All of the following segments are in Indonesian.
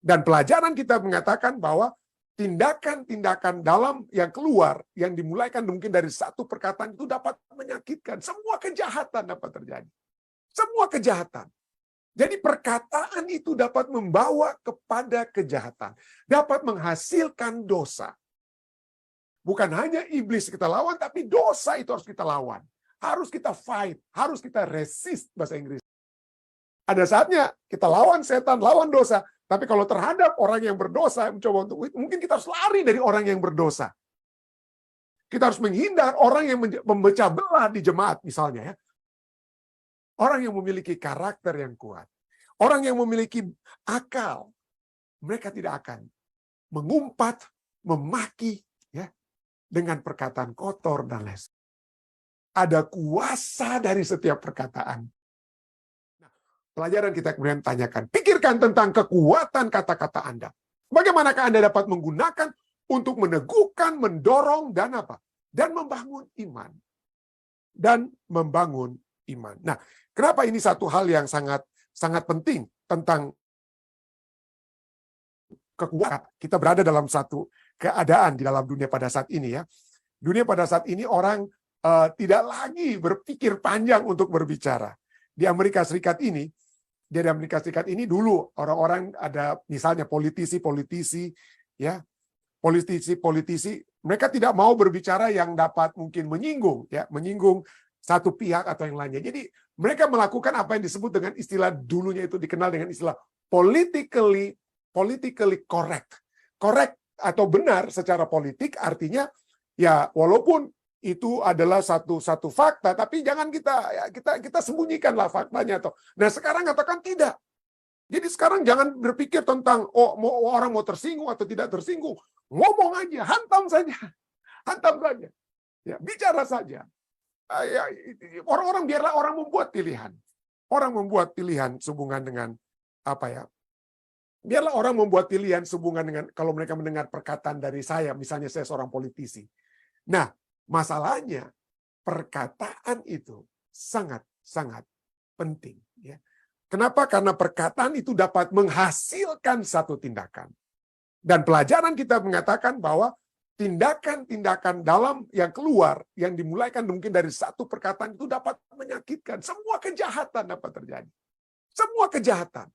Dan pelajaran kita mengatakan bahwa tindakan-tindakan dalam yang keluar, yang dimulaikan mungkin dari satu perkataan itu dapat menyakitkan. Semua kejahatan dapat terjadi. Semua kejahatan. Jadi perkataan itu dapat membawa kepada kejahatan. Dapat menghasilkan dosa. Bukan hanya iblis kita lawan, tapi dosa itu harus kita lawan. Harus kita fight, harus kita resist bahasa Inggris. Ada saatnya kita lawan setan, lawan dosa. Tapi kalau terhadap orang yang berdosa, mencoba untuk mungkin kita harus lari dari orang yang berdosa. Kita harus menghindar orang yang memecah belah di jemaat misalnya ya. Orang yang memiliki karakter yang kuat. Orang yang memiliki akal. Mereka tidak akan mengumpat, memaki ya dengan perkataan kotor dan les. Ada kuasa dari setiap perkataan. Pelajaran kita kemudian tanyakan, pikirkan tentang kekuatan kata-kata Anda. Bagaimanakah Anda dapat menggunakan untuk meneguhkan, mendorong, dan apa? Dan membangun iman. Dan membangun iman. Nah, kenapa ini satu hal yang sangat penting tentang kekuatan. Kita berada dalam satu keadaan di dalam dunia pada saat ini ya. Dunia pada saat ini orang tidak lagi berpikir panjang untuk berbicara. Di Amerika Serikat ini, dulu orang-orang ada misalnya politisi ya, politisi mereka tidak mau berbicara yang dapat mungkin menyinggung satu pihak atau yang lainnya. Jadi mereka melakukan apa yang disebut dengan istilah dulunya itu dikenal dengan istilah politically correct. Correct atau benar secara politik artinya ya walaupun itu adalah satu fakta, tapi jangan kita sembunyikanlah faktanya. Nah sekarang katakan tidak. Jadi sekarang jangan berpikir tentang orang mau tersinggung atau tidak tersinggung. Ngomong aja, hantam saja. Ya, bicara saja. Orang-orang biarlah orang membuat pilihan. Orang membuat pilihan sehubungan dengan apa ya? Biarlah orang membuat pilihan sehubungan dengan kalau mereka mendengar perkataan dari saya, misalnya saya seorang politisi. Nah, masalahnya perkataan itu sangat penting. Ya. Kenapa? Karena perkataan itu dapat menghasilkan satu tindakan. Dan pelajaran kita mengatakan bahwa tindakan-tindakan dalam yang keluar, yang dimulaikan mungkin dari satu perkataan itu dapat menyakitkan. Semua kejahatan dapat terjadi. Semua kejahatan.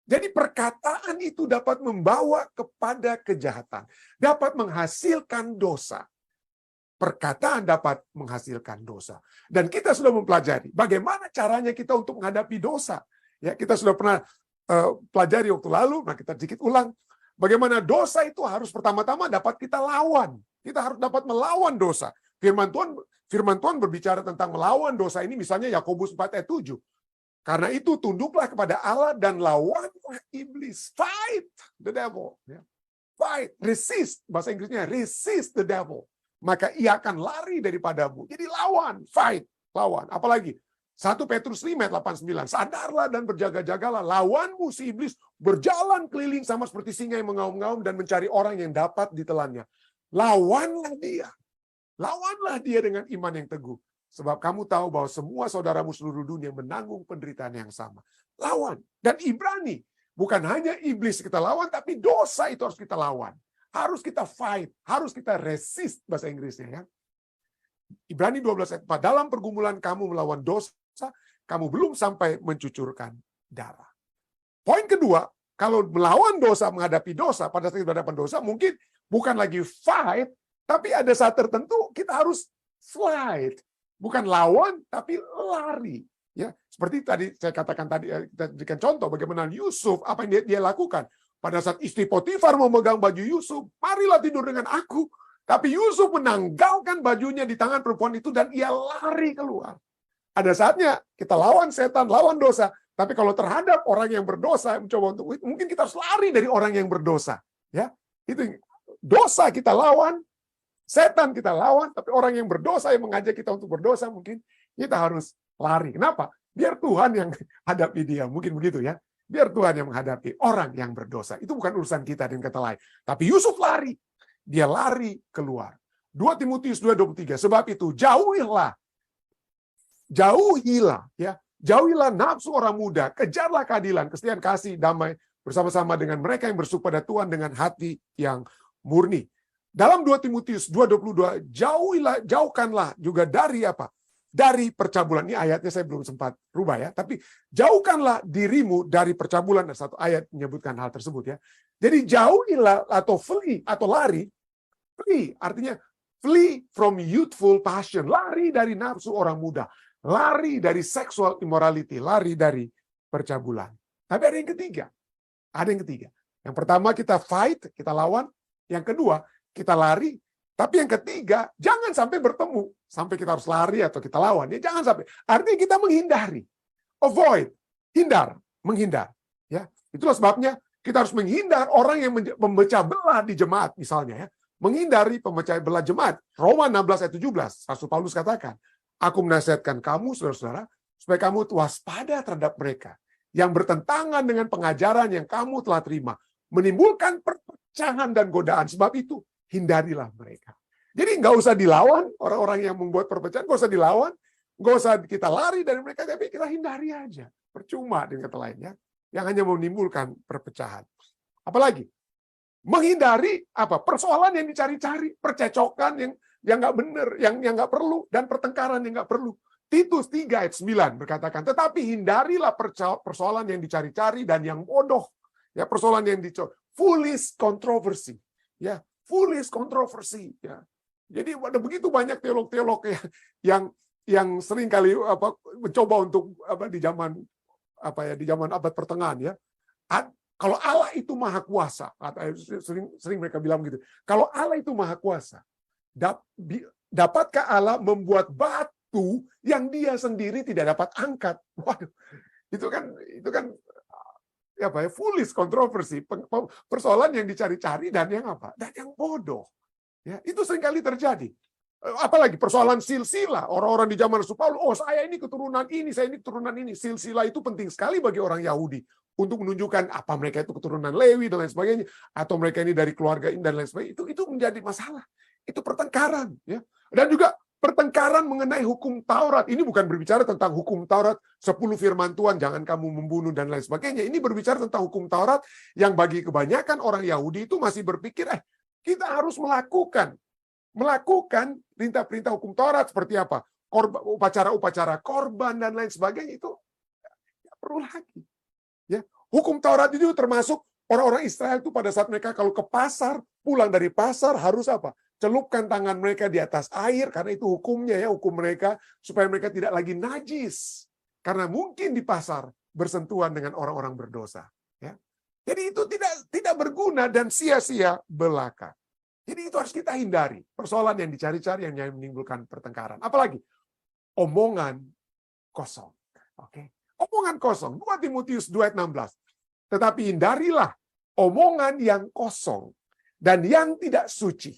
Jadi perkataan itu dapat membawa kepada kejahatan. Dapat menghasilkan dosa. Perkataan dapat menghasilkan dosa. Dan kita sudah mempelajari bagaimana caranya kita untuk menghadapi dosa. Ya, kita sudah pernah pelajari waktu lalu, nah kita sedikit ulang. Bagaimana dosa itu harus pertama-tama dapat kita lawan. Kita harus dapat melawan dosa. Firman Tuhan berbicara tentang melawan dosa ini misalnya Yakobus 4 ayat 7. Karena itu tunduklah kepada Allah dan lawanlah iblis. Fight the devil. Fight, resist. Bahasa Inggrisnya resist the devil. Maka ia akan lari daripadamu. Jadi lawan, fight, lawan. Apalagi 1 Petrus 5 ayat 89. Sadarlah dan berjaga-jagalah. Lawanmu si iblis berjalan keliling sama seperti singa yang mengaum-ngaum dan mencari orang yang dapat ditelannya. Lawanlah dia. Lawanlah dia dengan iman yang teguh. Sebab kamu tahu bahwa semua saudaramu seluruh dunia menanggung penderitaan yang sama. Lawan. Dan Ibrani. Bukan hanya iblis kita lawan, tapi dosa itu harus kita lawan. Harus kita fight, harus kita resist bahasa Inggrisnya ya. Ibrani 12 ayat 4, dalam pergumulan kamu melawan dosa, kamu belum sampai mencucurkan darah. Poin kedua, kalau melawan dosa, menghadapi dosa, pada saat berhadapan dosa, mungkin bukan lagi fight, tapi ada saat tertentu kita harus flight. Bukan lawan, tapi lari. Ya, seperti tadi saya katakan tadi, kita berikan contoh bagaimana Yusuf, apa yang dia lakukan. Pada saat istri Potifar memegang baju Yusuf, marilah tidur dengan aku. Tapi Yusuf menanggalkan bajunya di tangan perempuan itu dan ia lari keluar. Ada saatnya kita lawan setan, lawan dosa. Tapi kalau terhadap orang yang berdosa, mencoba untuk mungkin kita harus lari dari orang yang berdosa. Ya, itu dosa kita lawan, setan kita lawan. Tapi orang yang berdosa yang mengajak kita untuk berdosa mungkin kita harus lari. Kenapa? Biar Tuhan yang hadapi dia. Mungkin begitu ya. Biar Tuhan yang menghadapi orang yang berdosa. Itu bukan urusan kita dengan kata lain. Tapi Yusuf lari. Dia lari keluar. 2 Timotius 2:23. Sebab itu jauhilah ya. Jauhilah nafsu orang muda. Kejarlah keadilan, kesetiaan, kasih, damai, bersama-sama dengan mereka yang bersuka pada Tuhan dengan hati yang murni. Dalam 2 Timotius 2:22, jauhkanlah juga dari apa? Dari percabulan. Ini ayatnya saya belum sempat rubah ya, tapi jauhkanlah dirimu dari percabulan. Ada satu ayat menyebutkan hal tersebut ya. Jadi jauhilah atau flee atau lari. Flee artinya flee from youthful passion, lari dari nafsu orang muda, lari dari sexual immorality, lari dari percabulan. Tapi ada yang ketiga. Ada yang ketiga. Yang pertama kita fight, kita lawan. Yang kedua, kita lari. Tapi yang ketiga, jangan sampai bertemu. Sampai kita harus lari atau kita lawan. Ya, jangan sampai. Artinya kita menghindari. Avoid. Hindar. Menghindar. Ya, itulah sebabnya kita harus menghindar orang yang memecah belah di jemaat misalnya. Ya. Menghindari pemecah belah jemaat. Roma 16 ayat 17. Rasul Paulus katakan, aku menasihatkan kamu, saudara-saudara, supaya kamu waspada terhadap mereka yang bertentangan dengan pengajaran yang kamu telah terima. Menimbulkan perpecahan dan godaan. Sebab itu, hindarilah mereka. Jadi nggak usah dilawan orang-orang yang membuat perpecahan, nggak usah dilawan, nggak usah kita lari dari mereka, tapi kita hindari aja. Percuma dengan kata lainnya, yang hanya menimbulkan perpecahan. Apalagi menghindari apa? Persoalan yang dicari-cari, percecokan yang nggak benar, yang nggak perlu, dan pertengkaran yang nggak perlu. Titus 3 ayat 9 berkatakan, tetapi hindarilah persoalan yang dicari-cari dan yang bodoh. Ya, persoalan yang foolish controversy. Ya, foolish controversy ya. Jadi ada begitu banyak teolog-teolog yang sering kali mencoba untuk di zaman abad pertengahan ya. Kalau Allah itu maha kuasa, sering mereka bilang gitu. Kalau Allah itu maha kuasa, dapatkah Allah membuat batu yang dia sendiri tidak dapat angkat? Waduh, itu kan foolish controversy, persoalan yang dicari-cari dan yang apa? Dan yang bodoh. Ya, itu seringkali terjadi. Apalagi persoalan silsilah, orang-orang di zaman Rasul Paulus, oh saya ini keturunan ini, saya ini keturunan ini. Silsilah itu penting sekali bagi orang Yahudi untuk menunjukkan apa mereka itu keturunan Lewi dan lain sebagainya, atau mereka ini dari keluarga ini dan lain sebagainya. Itu menjadi masalah. Itu pertengkaran, ya. Dan juga pertengkaran mengenai hukum Taurat. Ini bukan berbicara tentang hukum Taurat 10 firman Tuhan, jangan kamu membunuh dan lain sebagainya. Ini berbicara tentang hukum Taurat yang bagi kebanyakan orang Yahudi itu masih berpikir, kita harus melakukan perintah-perintah hukum Taurat seperti apa? Upacara-upacara korban dan lain sebagainya itu tidak perlu lagi. Ya, hukum Taurat itu termasuk orang-orang Israel itu pada saat mereka kalau ke pasar, pulang dari pasar harus apa? Celupkan tangan mereka di atas air, karena itu hukumnya ya, hukum mereka supaya mereka tidak lagi najis. Karena mungkin di pasar bersentuhan dengan orang-orang berdosa. Ya. Jadi itu tidak berguna dan sia-sia belaka. Jadi itu harus kita hindari. Persoalan yang dicari-cari yang menimbulkan pertengkaran. Apalagi omongan kosong. Oke. Omongan kosong. 2 Timotius 2 ayat 16. Tetapi hindarilah omongan yang kosong dan yang tidak suci,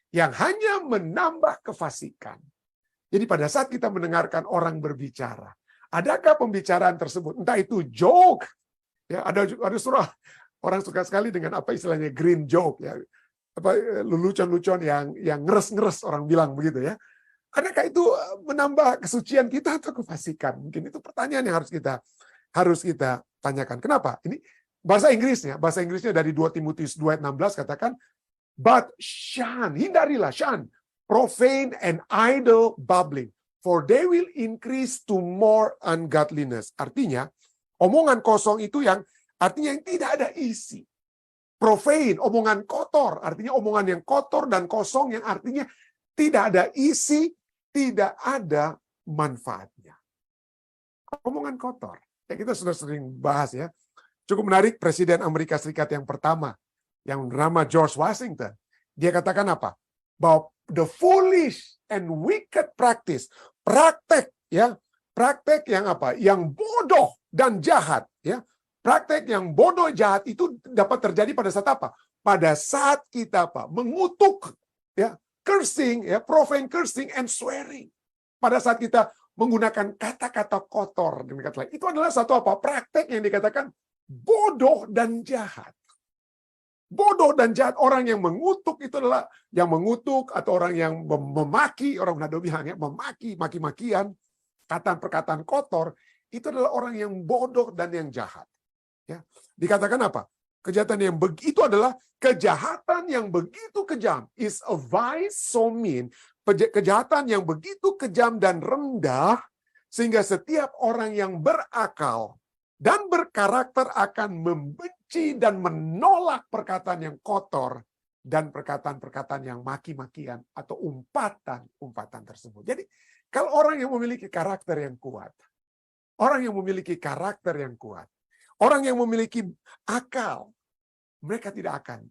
yang hanya menambah kefasikan. Jadi pada saat kita mendengarkan orang berbicara, adakah pembicaraan tersebut, entah itu joke, ya ada surah orang suka sekali dengan apa istilahnya green joke, ya, lelucon-lelucon yang ngeres-ngeres orang bilang begitu ya. Adakah itu menambah kesucian kita atau kefasikan? Mungkin itu pertanyaan yang harus kita tanyakan. Kenapa? Ini bahasa Inggrisnya dari 2 Timotius 2 ayat 16 katakan, but shun, hindarilah, shun, profane and idle babbling, for they will increase to more ungodliness. Artinya, omongan kosong itu yang artinya yang tidak ada isi. Profane, omongan kotor, artinya omongan yang kotor dan kosong yang artinya tidak ada isi, tidak ada manfaatnya. Omongan kotor. Ya, kita sudah sering bahas ya. Cukup menarik, Presiden Amerika Serikat yang pertama, yang bernama George Washington, dia katakan apa? Bahwa the foolish and wicked practice, praktek yang apa? Yang bodoh dan jahat, ya. Praktek yang bodoh jahat itu dapat terjadi pada saat apa? Pada saat kita apa? Mengutuk, ya, cursing, ya, profane cursing and swearing. Pada saat kita menggunakan kata-kata kotor, itu adalah satu apa? Praktek yang dikatakan bodoh dan jahat. Bodoh dan jahat, orang yang mengutuk itu adalah yang mengutuk atau orang yang memaki, orang Manado bilang ya, maki-makian, perkataan kotor, itu adalah orang yang bodoh dan yang jahat. Ya, dikatakan apa? Kejahatan yang begitu adalah kejahatan yang begitu kejam. Is a vice so mean. Kejahatan yang begitu kejam dan rendah, sehingga setiap orang yang berakal dan berkarakter akan membenci dan menolak perkataan yang kotor dan perkataan-perkataan yang maki-makian atau umpatan-umpatan tersebut. Jadi, kalau orang yang memiliki karakter yang kuat, orang yang memiliki karakter yang kuat, orang yang memiliki akal, mereka tidak akan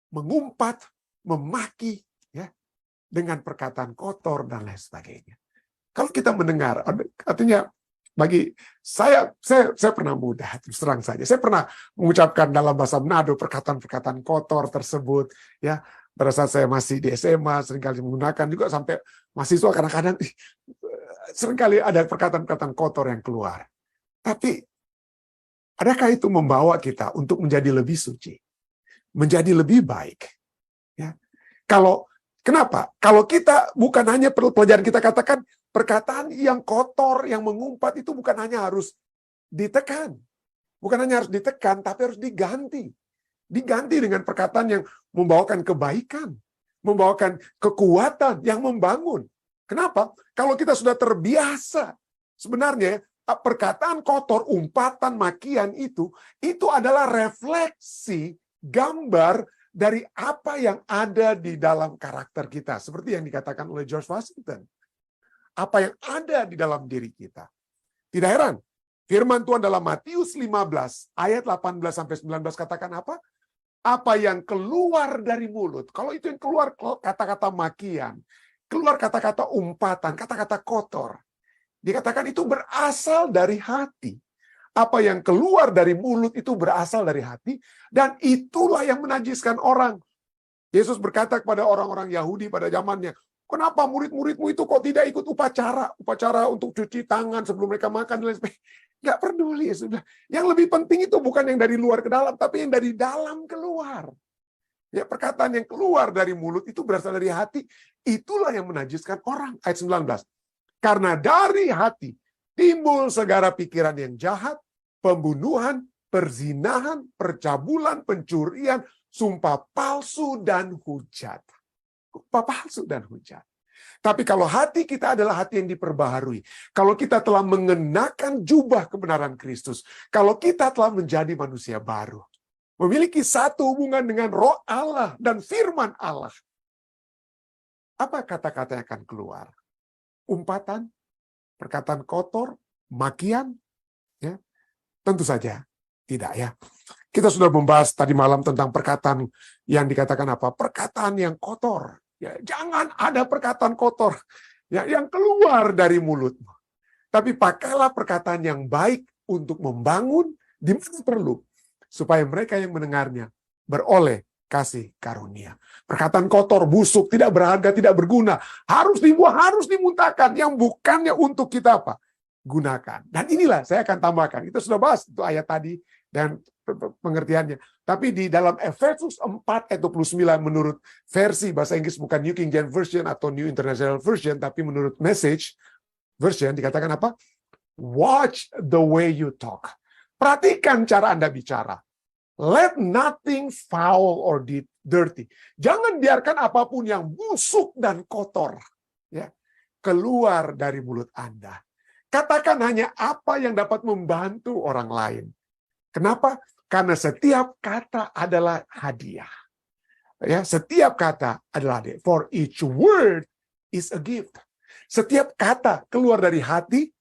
mengumpat, memaki, ya, dengan perkataan kotor dan lain sebagainya. Kalau kita mendengar, artinya bagi saya pernah muda, terus terang saja. Saya pernah mengucapkan dalam bahasa Manado perkataan-perkataan kotor tersebut, ya. Pada saat saya masih di SMA, seringkali menggunakan juga sampai mahasiswa kadang-kadang seringkali ada perkataan-perkataan kotor yang keluar. Tapi adakah itu membawa kita untuk menjadi lebih suci? Menjadi lebih baik? Ya. Kenapa? Kalau kita bukan hanya pelajaran kita katakan, perkataan yang kotor, yang mengumpat itu bukan hanya harus ditekan. Bukan hanya harus ditekan, tapi harus diganti. Diganti dengan perkataan yang membawakan kebaikan, membawakan kekuatan, yang membangun. Kenapa? Kalau kita sudah terbiasa, sebenarnya perkataan kotor, umpatan, makian itu adalah refleksi, gambar dari apa yang ada di dalam karakter kita. Seperti yang dikatakan oleh George Washington. Apa yang ada di dalam diri kita. Tidak heran, firman Tuhan dalam Matius 15, ayat 18-19 katakan apa? Apa yang keluar dari mulut. Kalau itu yang keluar kata-kata makian, keluar kata-kata umpatan, kata-kata kotor. Dikatakan itu berasal dari hati. Apa yang keluar dari mulut itu berasal dari hati, dan itulah yang menajiskan orang. Yesus berkata kepada orang-orang Yahudi pada zamannya, kenapa murid-muridmu itu kok tidak ikut upacara untuk cuci tangan sebelum mereka makan dan lain sebagainya? Nggak peduli, sudah. Yang lebih penting itu bukan yang dari luar ke dalam, tapi yang dari dalam keluar. Ya, perkataan yang keluar dari mulut itu berasal dari hati. Itulah yang menajiskan orang. Ayat 19. Karena dari hati timbul segala pikiran yang jahat, pembunuhan, perzinahan, percabulan, pencurian, sumpah palsu, dan hujat. Sumpah palsu dan hujat. Tapi kalau hati kita adalah hati yang diperbaharui, kalau kita telah mengenakan jubah kebenaran Kristus, kalau kita telah menjadi manusia baru, memiliki satu hubungan dengan Roh Allah dan firman Allah, apa kata-kata yang akan keluar? Umpatan, perkataan kotor, makian, ya? Tentu saja tidak, ya. Kita sudah membahas tadi malam tentang perkataan yang dikatakan apa? Perkataan yang kotor. Ya, jangan ada perkataan kotor, ya, yang keluar dari mulutmu. Tapi pakailah perkataan yang baik untuk membangun di mana perlu, supaya mereka yang mendengarnya beroleh kasih karunia. Perkataan kotor, busuk, tidak berharga, tidak berguna, harus dibuang, harus dimuntahkan, yang bukannya untuk kita apa? Gunakan. Dan inilah saya akan tambahkan. Kita sudah bahas itu ayat tadi dan pengertiannya. Tapi di dalam Efesus 4 ayat 29 menurut versi bahasa Inggris, bukan New King James Version atau New International Version, tapi menurut Message Version dikatakan apa? Watch the way you talk. Perhatikan cara Anda bicara. Let nothing foul or dirty. Jangan biarkan apapun yang busuk dan kotor, ya, keluar dari mulut Anda. Katakan hanya apa yang dapat membantu orang lain. Kenapa? Karena setiap kata adalah hadiah. Ya, setiap kata adalah hadiah. For each word is a gift. Setiap kata keluar dari hati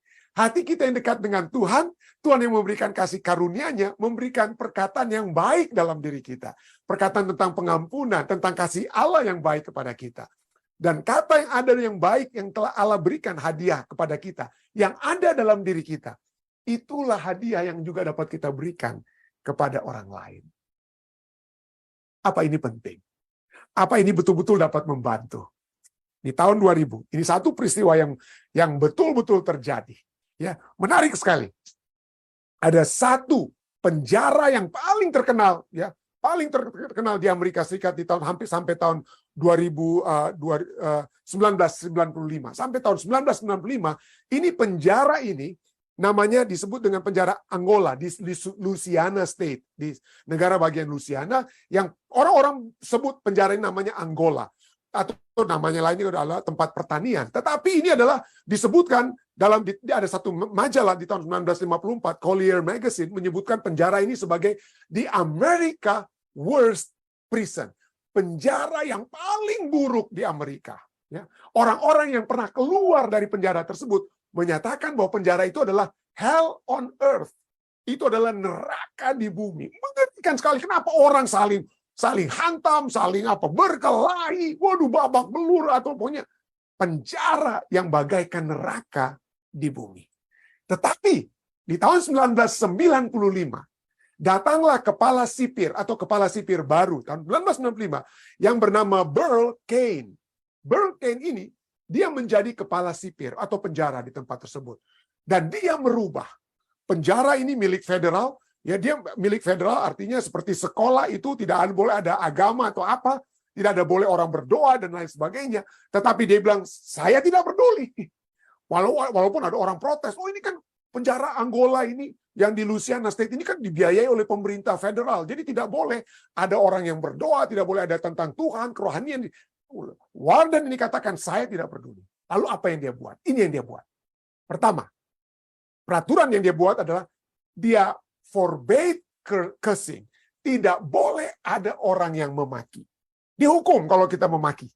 kita yang dekat dengan Tuhan, Tuhan yang memberikan kasih karunia-Nya, memberikan perkataan yang baik dalam diri kita. Perkataan tentang pengampunan, tentang kasih Allah yang baik kepada kita. Dan kata yang ada yang baik yang telah Allah berikan hadiah kepada kita, yang ada dalam diri kita, itulah hadiah yang juga dapat kita berikan kepada orang lain. Apa ini penting? Apa ini betul-betul dapat membantu? Di tahun 2000, ini satu peristiwa yang betul-betul terjadi. Ya, menarik sekali. Ada satu penjara yang paling terkenal, ya, paling terkenal di Amerika Serikat di tahun hampir sampai tahun 1995. Sampai tahun 1995, ini penjara ini Namanya disebut dengan penjara Angola di Louisiana State, di negara bagian Louisiana, yang orang-orang sebut penjara ini namanya Angola, atau namanya lainnya adalah tempat pertanian. Tetapi ini adalah disebutkan dalam, ada satu majalah di tahun 1954, Collier Magazine, menyebutkan penjara ini sebagai the America Worst Prison, penjara yang paling buruk di Amerika. Ya. Orang-orang yang pernah keluar dari penjara tersebut menyatakan bahwa penjara itu adalah hell on earth. Itu adalah neraka di bumi. Mengerikan sekali. Kenapa orang saling hantam, saling berkelahi, waduh, babak belur, atau pokoknya penjara yang bagaikan neraka di bumi. Tetapi di tahun 1995 datanglah kepala sipir atau kepala sipir baru tahun 1995 yang bernama Burl Cain. Burl Cain ini dia menjadi kepala sipir atau penjara di tempat tersebut. Dan dia merubah. Penjara ini milik federal. Ya, dia milik federal artinya seperti sekolah itu tidak boleh ada agama atau apa. Tidak ada boleh orang berdoa dan lain sebagainya. Tetapi dia bilang, saya tidak peduli. Walaupun ada orang protes. Oh, ini kan penjara Angola ini yang di Louisiana State ini kan dibiayai oleh pemerintah federal. Jadi tidak boleh ada orang yang berdoa. Tidak boleh ada tentang Tuhan, kerohanian. Warden ini katakan, saya tidak peduli. Lalu apa yang dia buat? Ini yang dia buat. Pertama, peraturan yang dia buat adalah dia forbade cursing. Tidak boleh ada orang yang memaki. Dihukum kalau kita memaki.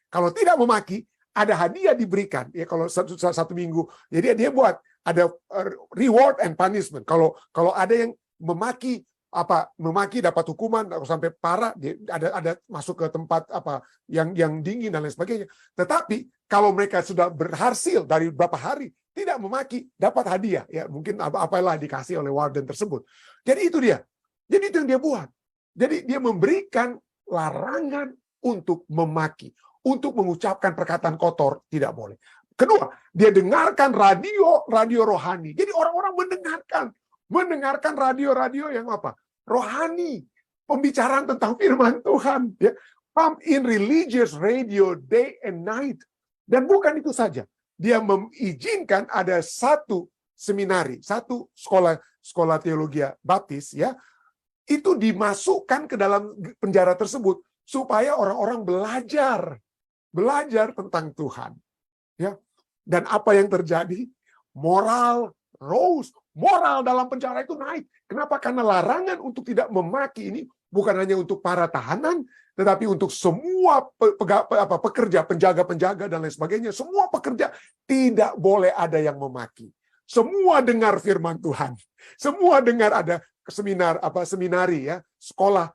Kalau tidak memaki, ada hadiah diberikan. Ya, kalau satu minggu. Jadi dia buat ada reward and punishment. Kalau ada yang memaki dapat hukuman sampai parah, ada masuk ke tempat yang dingin dan lain sebagainya. Tetapi kalau mereka sudah berhasil dari beberapa hari tidak memaki, dapat hadiah, ya mungkin apalah dikasih oleh warden tersebut. Jadi itu dia. Jadi itu yang dia buat. Jadi dia memberikan larangan untuk memaki, untuk mengucapkan perkataan kotor tidak boleh. Kedua, dia dengarkan radio rohani. Jadi orang-orang mendengarkan radio yang rohani, pembicaraan tentang firman Tuhan, ya. Pump in religious radio day and night. Dan bukan itu saja, dia mengizinkan ada satu seminari, satu sekolah teologi baptis, ya, itu dimasukkan ke dalam penjara tersebut supaya orang-orang belajar tentang Tuhan, ya. Dan apa yang terjadi? Moral dalam penjara itu naik. Kenapa? Karena larangan untuk tidak memaki ini bukan hanya untuk para tahanan, tetapi untuk semua pekerja, penjaga-penjaga dan lain sebagainya. Semua pekerja tidak boleh ada yang memaki. Semua dengar firman Tuhan. Semua dengar ada seminari, ya, sekolah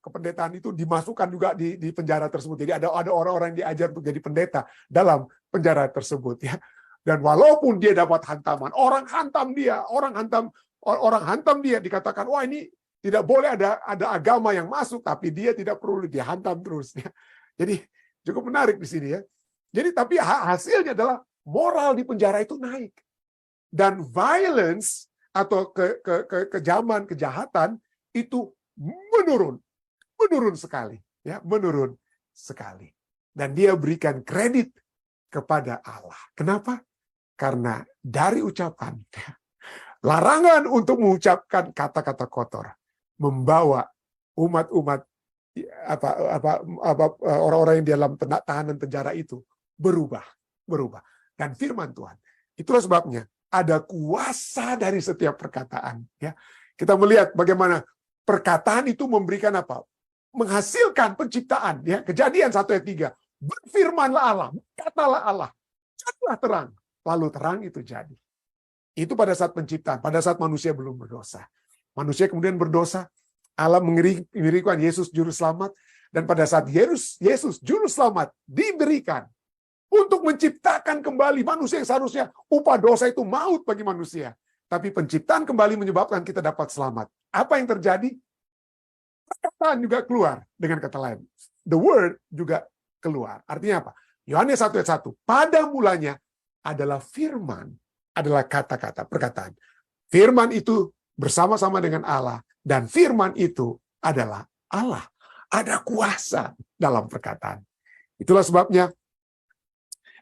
kependetaan itu dimasukkan juga di penjara tersebut. Jadi ada orang-orang yang diajar untuk jadi pendeta dalam penjara tersebut, ya. Dan walaupun dia dapat hantaman, orang hantam dia, dikatakan, wah ini tidak boleh ada agama yang masuk, tapi dia tidak perlu dihantam terus. Ya. Jadi cukup menarik di sini, ya. Jadi tapi hasilnya adalah moral di penjara itu naik. Dan violence atau kejaman, kejahatan itu menurun sekali, ya, menurun sekali. Dan dia berikan kredit kepada Allah. Kenapa? Karena dari ucapan, larangan untuk mengucapkan kata-kata kotor membawa umat-umat orang-orang yang di dalam tahanan penjara itu berubah. Dan firman Tuhan, itulah sebabnya ada kuasa dari setiap perkataan, ya. Kita melihat bagaimana perkataan itu memberikan menghasilkan penciptaan, ya. Kejadian 1 ayat 3, berfirmanlah Allah, katalah Allah, jadilah terang. Lalu terang itu jadi. Itu pada saat penciptaan, pada saat manusia belum berdosa. Manusia kemudian berdosa, Allah mengirimkan Yesus juru selamat, dan pada saat Yesus juru selamat diberikan untuk menciptakan kembali manusia yang seharusnya upah dosa itu maut bagi manusia. Tapi penciptaan kembali menyebabkan kita dapat selamat. Apa yang terjadi? Perkataan juga keluar, dengan kata lain. The word juga keluar. Artinya apa? Yohanes 1 ayat 1, pada mulanya adalah firman, adalah kata-kata, perkataan. Firman itu bersama-sama dengan Allah, dan firman itu adalah Allah. Ada kuasa dalam perkataan. Itulah sebabnya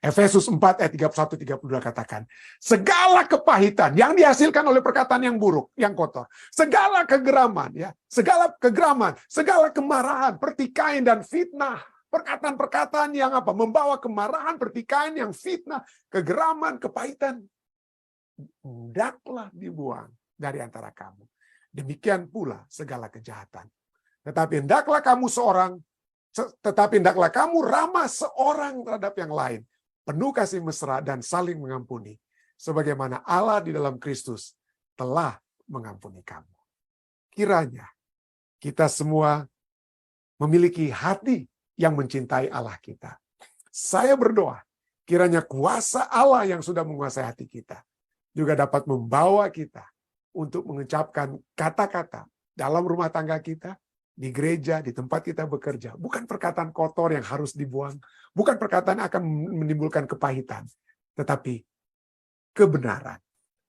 Efesus 4 ayat 31-32 katakan, segala kepahitan yang dihasilkan oleh perkataan yang buruk, yang kotor, segala kegeraman, segala kemarahan, pertikaian dan fitnah, perkataan-perkataan yang membawa kemarahan, pertikaian yang fitnah, kegeraman, kepahitan, hendaklah dibuang dari antara kamu. Demikian pula segala kejahatan. Tetapi hendaklah kamu ramah seorang terhadap yang lain, penuh kasih mesra dan saling mengampuni, sebagaimana Allah di dalam Kristus telah mengampuni kamu. Kiranya kita semua memiliki hati yang mencintai Allah kita. Saya berdoa, kiranya kuasa Allah yang sudah menguasai hati kita juga dapat membawa kita untuk mengucapkan kata-kata dalam rumah tangga kita, di gereja, di tempat kita bekerja. Bukan perkataan kotor yang harus dibuang, bukan perkataan akan menimbulkan kepahitan, tetapi kebenaran.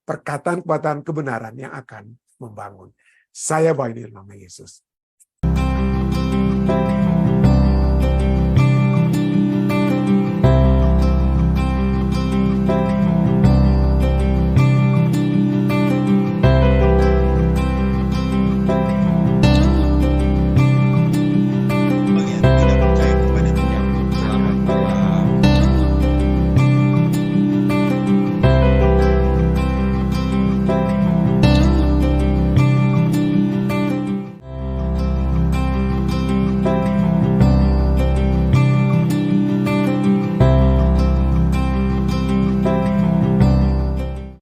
Perkataan-perkataan kebenaran yang akan membangun. Saya bawa ini dalam nama Yesus.